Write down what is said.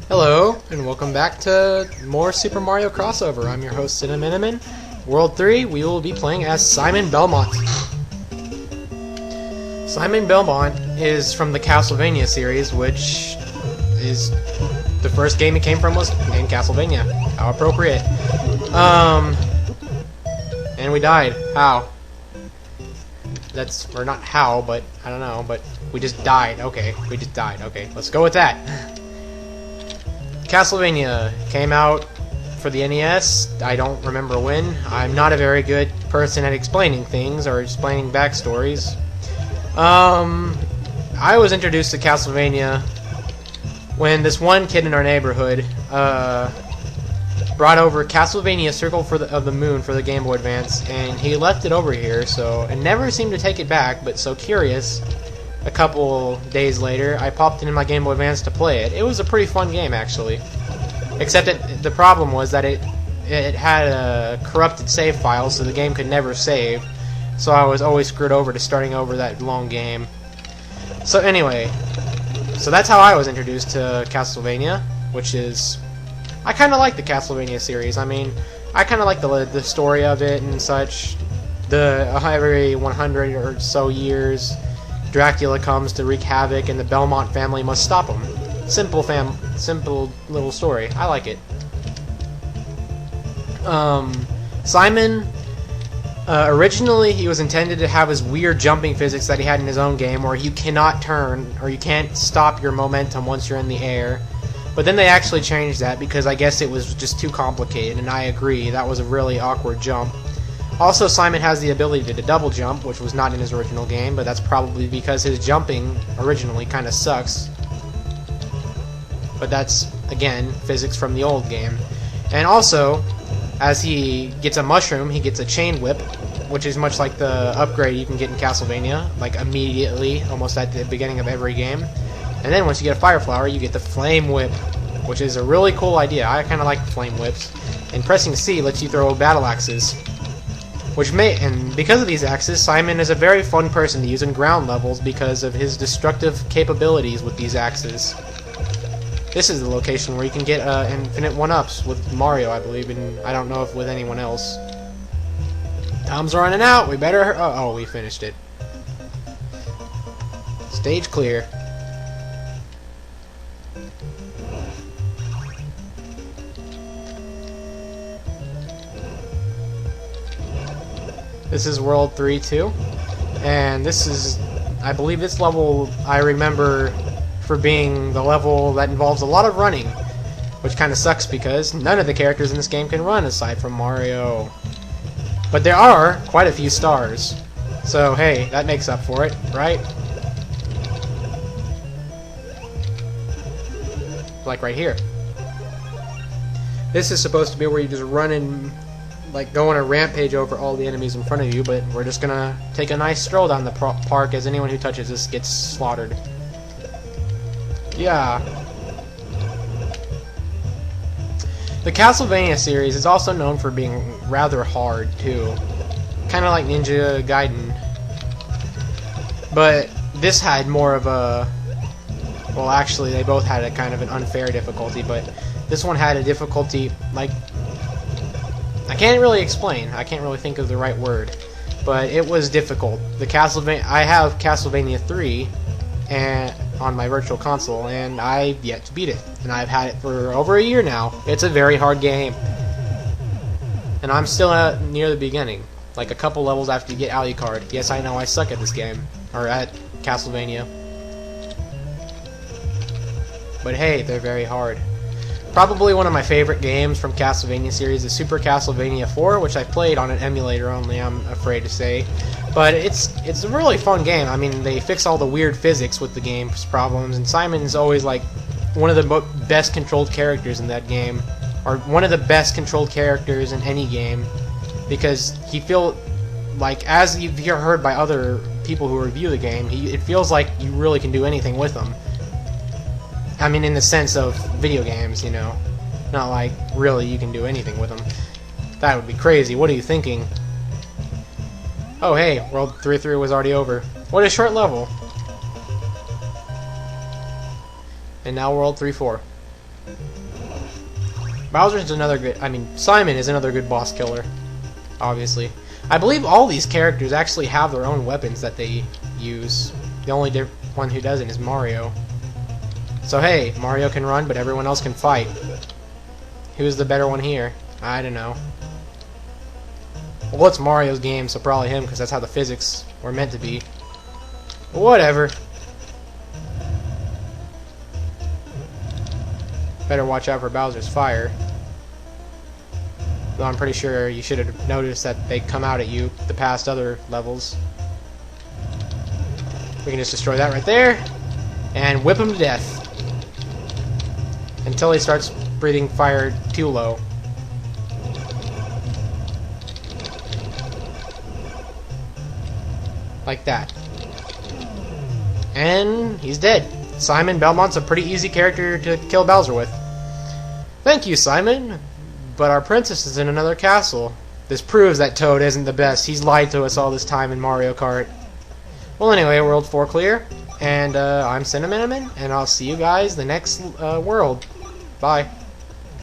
Hello, and welcome back to more Super Mario Crossover. I'm your host, Cinnamon. World 3, we will be playing as Simon Belmont. Simon Belmont is from the Castlevania series, which is the first game he came from was named Castlevania. How appropriate. And we died. How? Or not how, but I don't know, but we just died. Okay, we just died. Okay, let's go with that. Castlevania came out for the NES. I don't remember when. I'm not a very good person at explaining things or explaining backstories. I was introduced to Castlevania when this one kid in our neighborhood brought over Castlevania Circle of the Moon for the Game Boy Advance, and he left it over here, and never seemed to take it back, but so curious, a couple days later, I popped it in my Game Boy Advance to play it. It was a pretty fun game, actually. Except that the problem was that it had a corrupted save file, so the game could never save. So I was always screwed over to starting over that long game. So anyway, so that's how I was introduced to Castlevania, which is... I kind of like the Castlevania series. I mean, I kind of like the story of it and such. Every 100 or so years, Dracula comes to wreak havoc, and the Belmont family must stop him. Simple little story. I like it. Simon, originally he was intended to have his weird jumping physics that he had in his own game, where you cannot turn, or you can't stop your momentum once you're in the air. But then they actually changed that, because I guess it was just too complicated, and I agree, that was a really awkward jump. Also, Simon has the ability to double jump, which was not in his original game, but that's probably because his jumping originally kind of sucks. But that's, again, physics from the old game. And also, as he gets a mushroom, he gets a chain whip, which is much like the upgrade you can get in Castlevania, like immediately, almost at the beginning of every game. And then once you get a fire flower, you get the flame whip, which is a really cool idea. I kind of like flame whips. And pressing C lets you throw battle axes. And because of these axes, Simon is a very fun person to use in ground levels because of his destructive capabilities with these axes. This is the location where you can get infinite 1-ups with Mario, I believe, and I don't know if with anyone else. Time's running out, we better... Oh, we finished it. Stage clear. This is World 3 too, and this is, I believe this level I remember for being the level that involves a lot of running, which kind of sucks because none of the characters in this game can run aside from Mario. But there are quite a few stars, so hey, that makes up for it, right? Like right here. This is supposed to be where you just run and like go on a rampage over all the enemies in front of you, but we're just gonna take a nice stroll down the park as anyone who touches this gets slaughtered. Yeah. The Castlevania series is also known for being rather hard too, kind of like Ninja Gaiden, but this had more of a... Well, actually they both had a kind of an unfair difficulty, but this one had a difficulty like... I can't really explain. I can't really think of the right word, but it was difficult. I have Castlevania 3 on my virtual console, and I've yet to beat it. And I've had it for over a year now. It's a very hard game, and I'm still near the beginning, like a couple levels after you get Alkward. Yes, I know I suck at this game, or at Castlevania, but hey, they're very hard. Probably one of my favorite games from Castlevania series is Super Castlevania 4, which I played on an emulator only, I'm afraid to say. But it's a really fun game. I mean, they fix all the weird physics with the game's problems, and Simon's always like one of the best controlled characters in that game, or one of the best controlled characters in any game, because he feels like, as you've heard by other people who review the game, it feels like you really can do anything with him. I mean, in the sense of video games, you know. Not like, really, you can do anything with them. That would be crazy. What are you thinking? Oh, hey, World 3-3 was already over. What a short level. And now World 3-4. Bowser's another good... I mean, Simon is another good boss killer. Obviously. I believe all these characters actually have their own weapons that they use. The only one who doesn't is Mario. So hey, Mario can run, but everyone else can fight. Who's the better one here? I don't know. Well, it's Mario's game, so probably him, because that's how the physics were meant to be. But whatever. Better watch out for Bowser's fire. Though I'm pretty sure you should have noticed that they come out at you the past other levels. We can just destroy that right there. And whip him to death. Until he starts breathing fire too low. Like that. And he's dead. Simon Belmont's a pretty easy character to kill Bowser with. Thank you, Simon. But our princess is in another castle. This proves that Toad isn't the best. He's lied to us all this time in Mario Kart. Well, anyway, World 4 clear. And I'm Cinnamon, and I'll see you guys the next world. Bye.